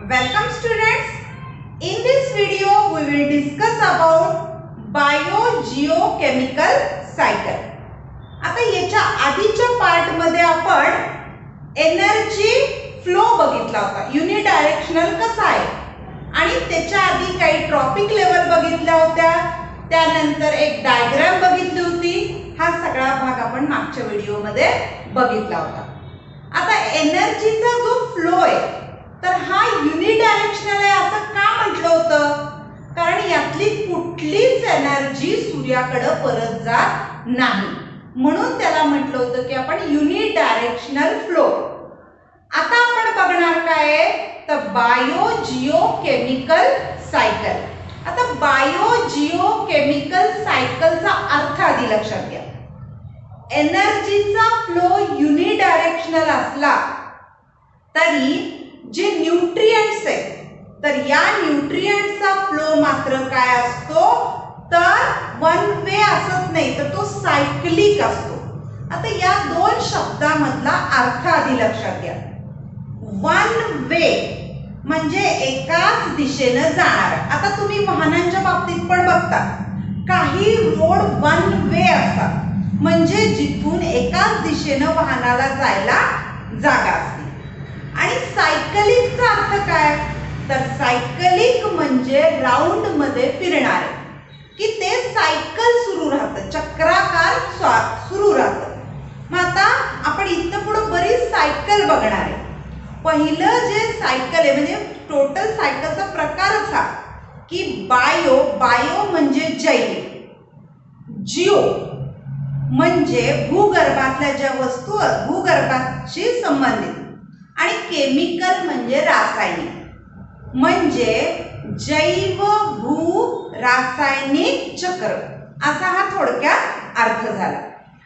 Welcome students. In this video we will discuss about biogeochemical cycle. आता याच्या आधीच्या part मध्ये आपण एनर्जी फ्लो बघितला होता. युनिडायरेक्शनल कसा आहे आणि त्याच्या आधी काही ट्रॉपिक लेवल बघितल्या होत्या. त्यानंतर एक डायग्राम बघितली होती. हा सगळा भाग आपण मागच्या व्हिडिओ मध्ये बघितला होता. आता एनर्जीचा जो फ्लो आहे तर हा युनिडायरेक्शनल आहे असं का म्हटलं होतं? कारण यातली कुठलीच एनर्जी सूर्याकडे परत जात नाही, म्हणून त्याला म्हटलं होतं की आपण युनिडायरेक्शनल फ्लो. आता आपण बघणार काय तर बायोजिओकेमिकल सायकल. आता बायोजिओकेमिकल सायकलचा अर्थ आधी लक्षात घ्या. एनर्जीचा फ्लो युनिडायरेक्शनल असला तरी जे न्यूट्रिएंट्स आहेत तर या न्यूट्रिएंट्सचा फ्लो मात्र काय असतो तर वन वे असत नाही, तर तो सायक्लिक असतो. आता या दोन शब्दांमधला अर्थ आधी लक्षात घ्या. वन वे म्हणजे एकाच दिशेने जाणार. आता तुम्ही वाहनांच्या बाबतीत पण बघता, काही रोड वन वे असतात म्हणजे जिथून एकाच दिशेने वाहनाला जायला जागा असते. आणि सायकलिकचा अर्थ काय तर सायकलिक म्हणजे राऊंड मध्ये फिरणारे, की ते सायकल सुरू राहतं, चक्राकार सुरू राहतं. मग आता आपण इथं पुढे बरीच सायकल बघणार आहे. पहिलं जे सायकल आहे म्हणजे टोटल सायकलचा प्रकारच हा की बायो म्हणजे जैव, जिओ म्हणजे भूगर्भातल्या ज्या वस्तू भूगर्भाशी संबंधित, आणि केमिकल म्हणजे रासायनिक, म्हणजे जैव भू रासायनिक चक्र असा हा थोडक्यात अर्थ झाला.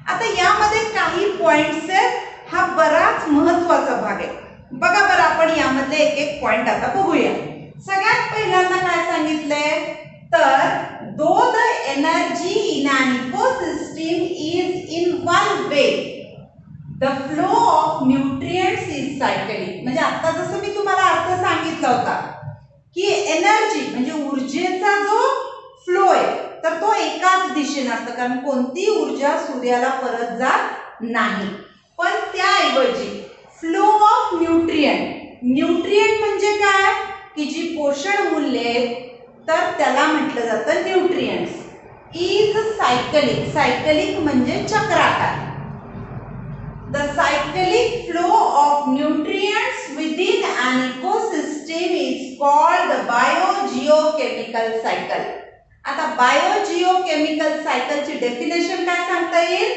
आता यामध्ये काही पॉइंट्स आहेत, हा बराच महत्त्वाचा भाग आहे. बघा बरं, आपण यामधले एक एक पॉइंट आता बघूया. सगळ्यात पहिल्यांदा काय सांगितलंय तर though the energy in an ecosystem is in one way the flow of nutrients is cyclic. म्हणजे आता जसं मी तुम्हाला अर्थ सांगितला होता की एनर्जी म्हणजे ऊर्जेचा जो फ्लो आहे तर तो एकाच दिशेने असतो, कारण कोणती ऊर्जा सूर्याला परत जात नाही. पण त्याऐवजी फ्लो ऑफ न्यूट्रिएंट म्हणजे काय की जी पोषण मूल्ये आहेत तर त्याला म्हटलं जातं न्यूट्रिएंट्स इज सायकलिक म्हणजे चक्राकार. The cyclic flow of nutrients within an ecosystem is called the biogeochemical cycle. आता biogeochemical cycle ची डेफिनेशन काय सांगता येईल?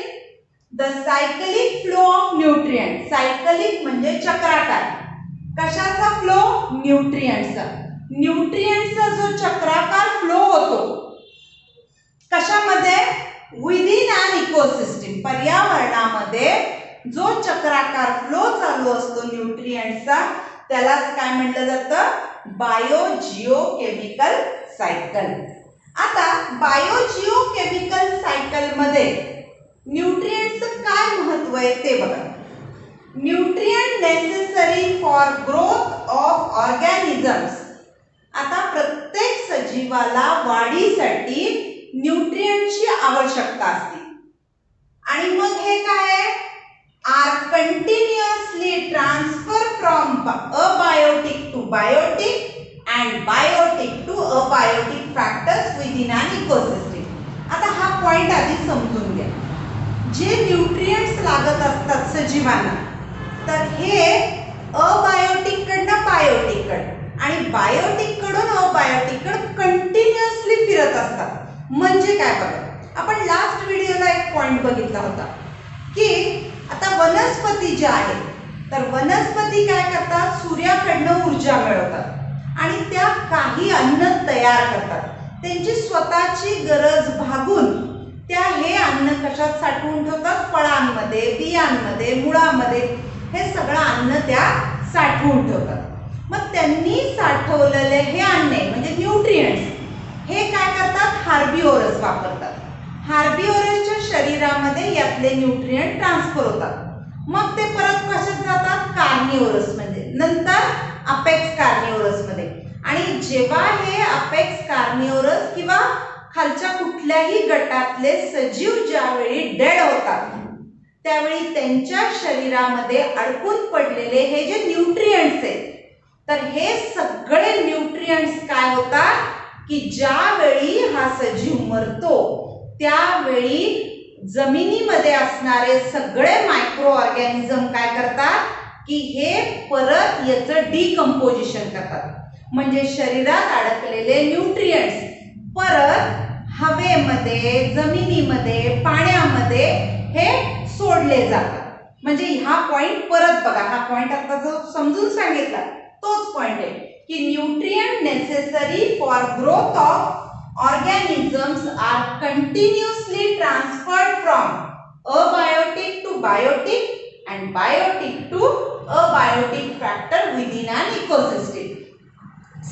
The cyclic flow of nutrients. Cyclic म्हणजे चक्राकार. कशाचा फ्लो? न्यूट्रिएंट्सचा. न्यूट्रिएंट्सचा जो चक्राकार फ्लो होतो कशामध्ये? विदिन एन इकोसिस्टम, पर्यावरणामध्ये जो चक्राकार फ्लो चालू असतो न्यूट्रिएंट्सचा त्यालाच काय म्हटलं जातं? बायोजिओकेमिकल सायकल. आता बायोजिओकेमिकल सायकल मध्ये न्यूट्रिएंट्सचं काय महत्त्व आहे ते बघा. Nutrient necessary for growth of organisms. आता प्रत्येक सजीवाला वाढीसाठी न्यूट्रिएंटची आवश्यकता असते. आणि मग हे काय are continuously transfer from abiotic to biotic and biotic to abiotic factors within an ecosystem. आता हा पॉइंट आधी समजून घ्या. जे न्यूट्रिएंट्स लागत असतात सजीवांना तर हे अबायोटिक कडनं बायोटिक कडे आणि बायोटिक कडून अबायोटिक कडे कंटिन्युअसली फिरत असतात. म्हणजे काय बघा, आपण लास्ट व्हिडिओला एक पॉइंट बघितला होता की आता वनस्पती ज्या आहेत तर वनस्पती काय करतात? सूर्याकडनं ऊर्जा मिळवतात आणि त्या काही अन्न तयार करतात. त्यांची स्वतःची गरज भागून त्या हे अन्न कशात साठवून ठेवतात? फळांमध्ये, बियांमध्ये, मुळामध्ये हे सगळं अन्न त्या साठवून ठेवतात. मग त्यांनी साठवलेले हे अन्न म्हणजे न्यूट्रिएंट्स हे काय करतात? हार्बिओरस वापरतात. हार्बिओरसच्या शरीरामध्ये यातले न्यूट्रिएंट ट्रान्सफर होतात. मग ते परत कशात जातात? कार्निओरस मध्ये, नंतर अपेक्स कार्निओरस जेव्हा हे अपेक्स कार्निओरस किंवा खालच्या कुठल्याही गटातले सजीव ज्यावेळी डेड होतात त्यावेळी त्यांच्या शरीरामध्ये अडकून पडलेले हे जे न्यूट्रिएंट्स आहेत तर हे सगळे न्यूट्रिएंट्स काय होतात की ज्यावेळी हा सजीव मरतो त्यावेळी जमिनीमध्ये असणारे सगळे मायक्रो ऑर्गॅनिझम काय करतात की हे परत याचं डिकंपोजिशन करतात म्हणजे शरीरात अडकलेले न्यूट्रिएंट्स परत हवेमध्ये जमिनीमध्ये पाण्यामध्ये हे सोडले जातात म्हणजे हा पॉइंट परत बघा हा पॉइंट आता जो समजून सांगितला तोच पॉइंट आहे की nutrient necessary for growth of organisms are continuously transferred from abiotic to biotic and biotic to abiotic factor within an ecosystem.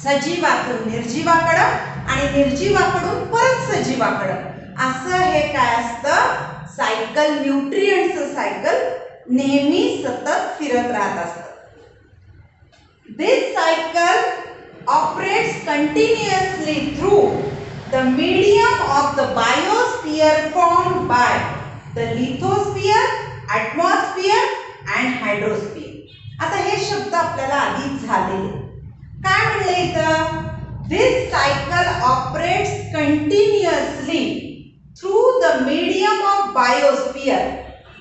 सजीवातून निर्जीवाकडे आणि निर्जीवाकडून परत सजीवाकडे असं हे काय असतं सायकल न्यूट्रिएंट्सचं सायकल नेहमी सतत फिरत राहत असतं. This cycle operates continuously through the medium of the biosphere formed by the lithosphere, atmosphere and hydrosphere. आता हे शब्द आपल्याला आधीच झालेले. काय म्हणले इथं? This cycle operates continuously through the medium of biosphere.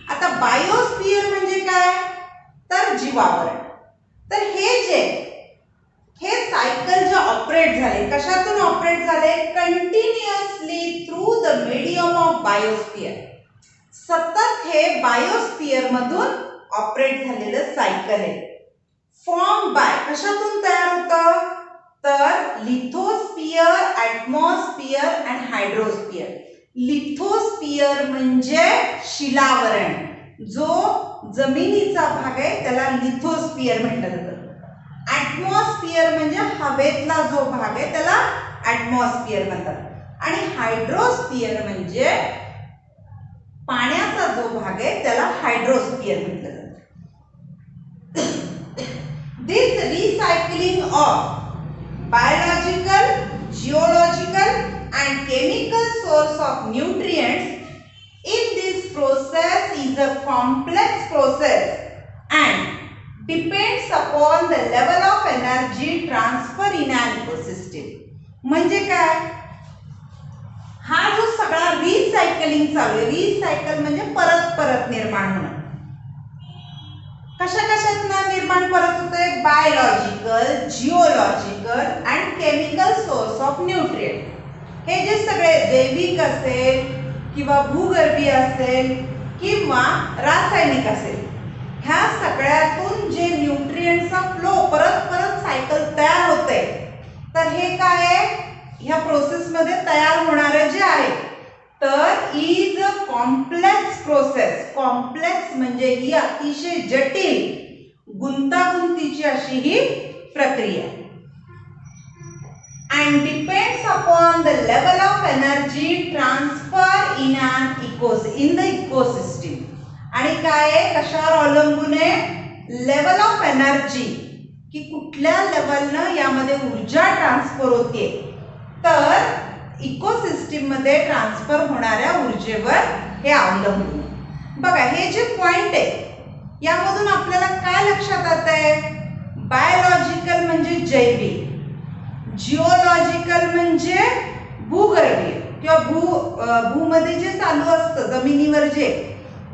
आता बायोस्फियर म्हणजे काय? तर जीवावरण. तर हे सायकल जे ऑपरेट झाले कशातून ऑपरेट झाले continuously through the medium of biosphere सतत हे बायोस्फियर मधून ऑपरेट झालेलं सायकल आहे. फॉर्म बाय कशातून तयार होतं तर लिथोस्फियर ॲटमॉस्फियर अँड हायड्रोस्फियर. लिथोस्फियर म्हणजे शिलावरण जो जमिनीचा भाग आहे त्याला लिथोस्फियर म्हटलं जातं. ॲटमॉस्फियर म्हणजे हवेतला जो भाग आहे त्याला ॲटमॉस्फियर म्हणतात आणि हायड्रोस्फियर म्हणजे पाण्याचा जो भाग आहे त्याला हायड्रोस्फियर म्हटलं जातं. This recycling of biological, geological and chemical source of nutrients in this process is a complex process and depends upon the level of energy transfer in an ecosystem. म्हणजे काय हा जो सगळा रिसायकलिंग चालू आहे रिसायकल म्हणजे परत परत निर्माण होणं कशा कशातनं निर्माण परत होतंय biological, geological and chemical source of nutrient. हे जे सगळे जैविक असेल किंवा भूगर्भीय असेल किंवा रासायनिक असेल ह्या सगळ्यातून जे न्यूट्रिएंट्सचा फ्लो परत परत सायकल तयार होते तर हे काय आहे ह्या प्रोसेस मध्ये तयार होणारे जे आहे तर is a complex process. Complex म्हणजे ही अतिशय जटिल गुंतागुंतीची अशी ही प्रक्रिया and depends upon the level of energy transfer in the ecosystem. आणि काय कशावर अवलंबून आहे लेवल ऑफ एनर्जी की कुठल्या लेवलनं यामध्ये ऊर्जा ट्रान्सफर होते तर इकोसिस्टीम मध्ये ट्रान्सफर होणाऱ्या ऊर्जेवर हे अवलंबून. बघा हे जे पॉइंट आहे यामधून आपल्याला काय लक्षात येत आहे बायोलॉजिकल म्हणजे जैविक, जिओलॉजिकल म्हणजे भूगर्भीय किंवा भूमध्ये जे चालू असतं जमिनीवर जे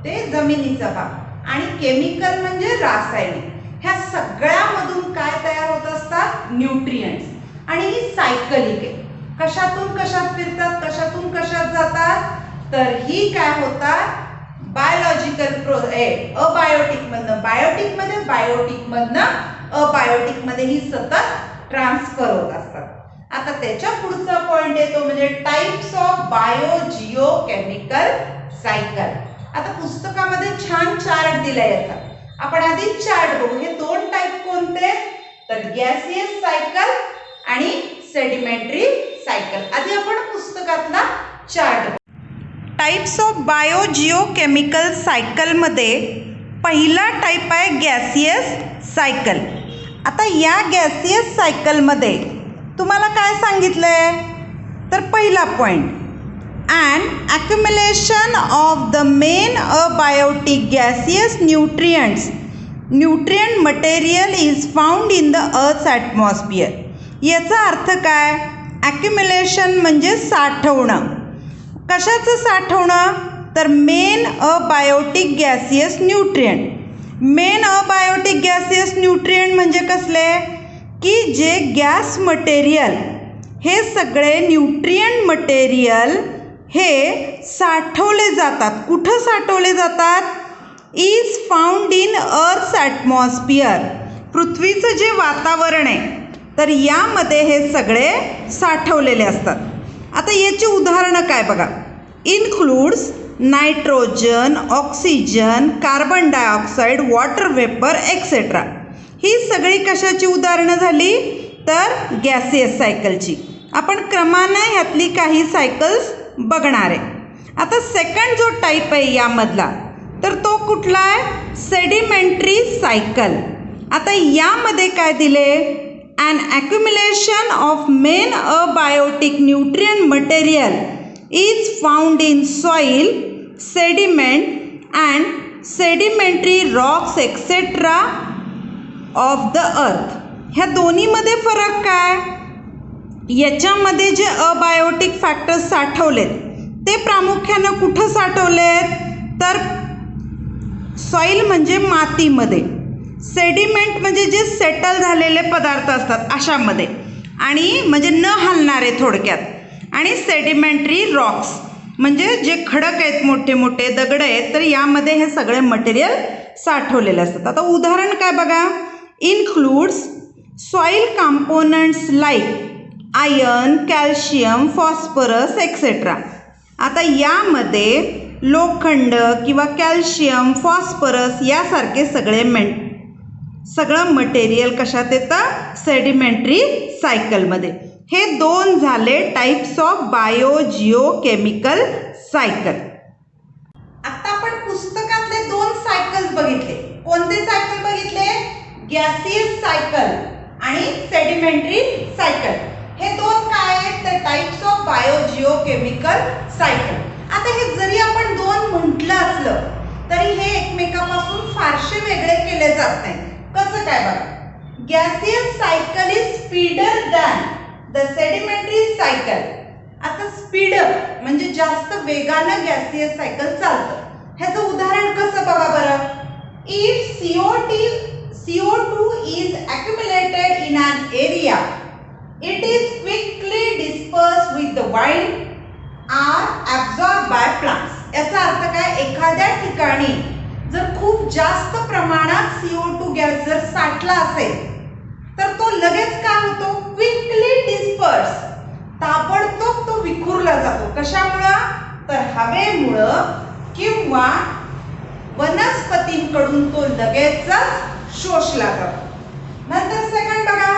ते जमिनीचा भाग आणि केमिकल म्हणजे रासायनिक. ह्या सगळ्यामधून काय तयार होत असतात न्यूट्रिएंट्स आणि ही सायकलिक आहे. कशातून कशात फिरतात कशातून कशात जातात तर ही काय होतात बायोलॉजिकल अबायोटिक मधनं बायोटिक मध्ये बायोटिक मधनं अबायोटिक मध्ये ही सतत ट्रान्सफर होत असतात. आता त्याच्या पुढचा पॉइंट येतो म्हणजे types of bio Jio chemical cycle. आता पुस्तकामध्ये छान चार्ट दिलाय याचा आपण आधी चार्ट बघू. हे दोन टाइप कोणते तर गॅसियस सायकल आणि सेडिमेंटरी सायकल. आधी आपण पुस्तकातला chart types of bio Jio chemical cycle मध्ये पहिला टाइप आहे गॅसियस सायकल. आता या गॅसियस सायकलमध्ये तुम्हाला काय सांगितलंय तर पहिला point an accumulation of the main abiotic gaseous nutrient material is found in the earth's atmosphere. याचा अर्थ काय accumulation म्हणजे साठवणं. कशाचं साठवणं तर main abiotic gaseous nutrient. Main abiotic gaseous nutrient म्हणजे कसले की जे गॅस मटेरियल हे सगळे न्यूट्रिएंट मटेरियल हे साठवले जातात. कुठं साठवले जातात is found in earth's atmosphere. पृथ्वीचं जे वातावरण आहे तर यामध्ये हे सगळे साठवलेले असतात. आता याची उदाहरणं काय बघा. Includes nitrogen, oxygen, carbon dioxide, water vapour etcetera. ही सगळी कशाची उदाहरणं झाली तर गॅसियस सायकलची. आपण क्रमाने ह्यातली काही सायकल्स बघणार आहे. आता सेकंड जो टाईप आहे यामधला तर तो कुठला आहे सेडिमेंटरी सायकल. आता यामध्ये काय दिले an accumulation of main abiotic nutrient material is found in soil, sediment and sedimentary rocks etc. of the earth. ह्या दोन्हीमध्ये फरक काय याच्यामध्ये जे अबायोटिक फॅक्टर्स साठवलेत ते प्रामुख्यानं कुठं साठवलेत तर सॉईल म्हणजे मातीमध्ये, सेडिमेंट म्हणजे जे सेटल झालेले पदार्थ असतात अशामध्ये आणि म्हणजे न हलणारे थोडक्यात, आणि सेडिमेंटरी रॉक्स म्हणजे जे खडक आहेत मोठे मोठे दगड आहेत तर यामध्ये हे सगळे मटेरियल साठवलेले असतात. आता उदाहरण काय बघा. Includes soil components like iron, calcium, phosphorus etcetera. आता यामध्ये लोखंड किंवा कॅल्शियम, फॉस्फरस यासारखे सगळं मटेरियल कशात येतं सेडिमेंटरी सायकलमध्ये. हे दोन झाले टाइप्स ऑफ बायोजिओकेमिकल सायकल. आता आपण पुस्तकातले दोन सायकल्स बघितले. कोणते सायकल बघितले गॅसियस सायकल आणि सेडिमेंटरी सायकल. हे दोन काय आहेत तर टाइप्स ऑफ बायोजिओकेमिकल सायकल. आता हे जरी आपण दोन म्हटलं असलं तरी हे एकमेकापासून फारसे वेगळे केले जात नाही. कसं काय बघा. Gaseous cycle is speeder than the sedimentary cycle. आता स्पीडर म्हणजे जास्त वेगानं गॅसियस सायकल चालतं. ह्याचं उदाहरण कसं बघा बरं. If CO2 is accumulated in an area, it is quickly dispersed with the wind or absorbed by plants. याचा अर्थ काय एखाद्या ठिकाणी जर खूप जास्त प्रमाणात CO2 गॅस जर साठला असेल तर तो लगेच काय होतो क्विकली डिस्पर्स. ताबडतोब तो विखुरला जातो. कशामुळं तर हवेमुळं किंवा वनस्पतींकडून तो लगेचच शोषला जातो. नंतर सेकंड बघा.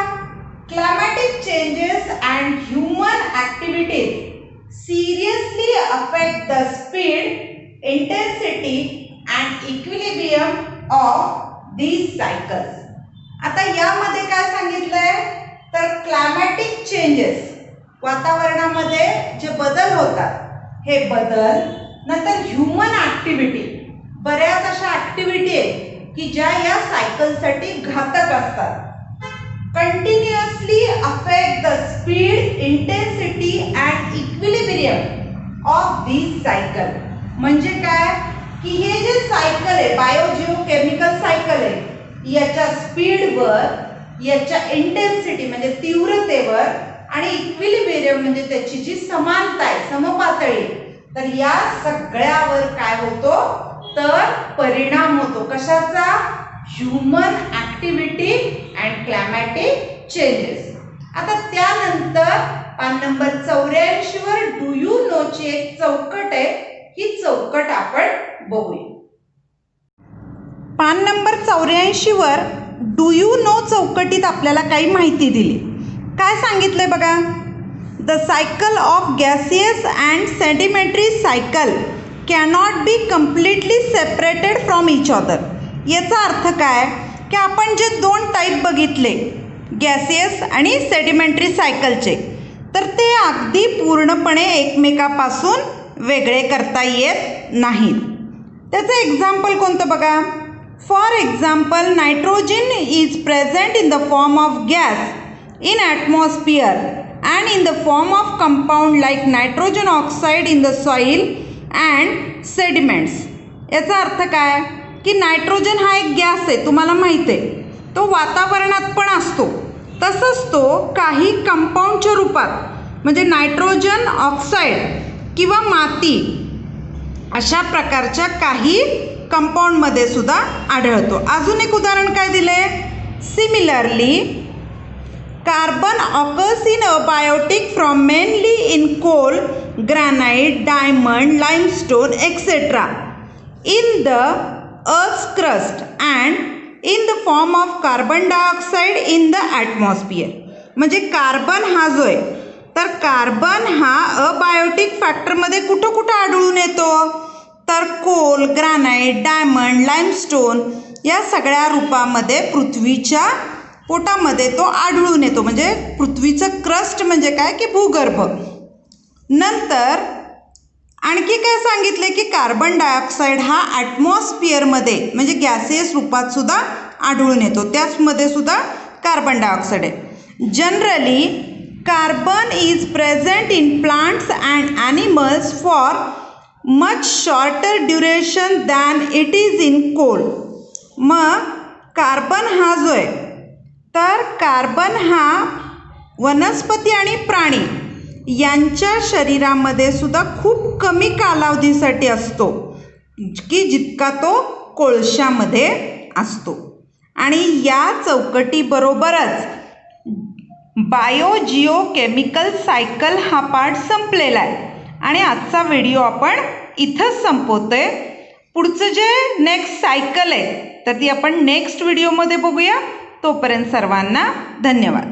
Climatic changes and human activities seriously affect the speed, intensity and equilibrium of these cycles. आता यामध्ये काय सांगितलंय तर क्लायमॅटिक चेंजेस वातावरणामध्ये जे बदल होतात हे बदल, नंतर ह्युमन ॲक्टिव्हिटी बऱ्याच अशा ॲक्टिव्हिटी आहेत की ज्या या सायकलसाठी घातक असतात. Continuously affect the speed, intensity and equilibrium of this cycle. म्हणजे काय की हे जे सायकल आहे बायोजिओकेमिकल सायकल आहे याच्या स्पीडवर, याच्या इंटेन्सिटी म्हणजे तीव्रतेवर आणि इक्विलिब्रियम म्हणजे त्याची जी समानता आहे समपातळी तर या सगळ्यावर काय होतो तर परिणाम होतो. कशाचा human activity and climatic changes. आता त्यानंतर पान नंबर 84 वर डू यू नो ची एक चौकट आहे. ही चौकट आपण बघूया. पान नंबर 84 वर डू यू नो चौकटीत आपल्याला काही माहिती दिली. काय सांगितलंय बघा. The cycle of gaseous and sedimentary cycle cannot be completely separated from each other. याचा अर्थ काय की आपण जे दोन टाईप बघितले गॅसियस आणि सेडिमेंटरी सायकलचे, तर ते अगदी पूर्णपणे एकमेकापासून वेगळे करता येत नाहीत. त्याचं एक्झाम्पल कोणतं बघा. For example, nitrogen is present in the form of gas in atmosphere and in the form of compound like nitrogen oxide in the soil and sediments. याचा अर्थ काय की नायट्रोजन हा एक गॅस आहे, तुम्हाला माहीत आहे, तो वातावरणात पण असतो. तसंच तो काही कंपाऊंडच्या रूपात म्हणजे नायट्रोजन ऑक्साईड किंवा माती अशा प्रकारच्या काही कंपाऊंडमध्ये सुद्धा आढळतो. अजून एक उदाहरण काय दिले. Similarly carbon occurs in abiotic from mainly in coal, granite, diamond, limestone etcetera in the earth's crust and in the form of carbon dioxide in the atmosphere. म्हणजे कार्बन हा जो आहे, तर कार्बन हा अबायोटिक फॅक्टरमध्ये कुठं कुठं आढळून येतो, तर कोल, ग्रॅनाइट, डायमंड, लाइमस्टोन या सगळ्या रूपामध्ये पृथ्वीच्या पोटामध्ये तो आढळून येतो. म्हणजे पृथ्वीचं क्रस्ट म्हणजे काय की भूगर्भ. नंतर आणखी काय सांगितले की कार्बन डायऑक्साईड हा ॲटमॉस्फिअरमध्ये म्हणजे गॅसियस रूपात सुद्धा आढळून येतो, त्याचमध्ये सुद्धा कार्बन डायऑक्साईड आहे. Generally carbon is present in plants and animals for much shorter duration than it is in coal. मग कार्बन हा जो आहे, तर कार्बन हा वनस्पती आणि प्राणी यांच्या शरीरामध्ये सुद्धा खूप कमी कालावधीसाठी असतो की जितका तो कोळशामध्ये असतो. आणि या चौकटीबरोबरच बायोजिओकेमिकल सायकल हा पार्ट संपलेला आहे आणि आजचा व्हिडिओ आपण इथंच संपवतोय. पुढचं जे नेक्स्ट सायकल आहे तर ती आपण नेक्स्ट व्हिडिओमध्ये बघूया. तोपर्यंत सर्वांना धन्यवाद.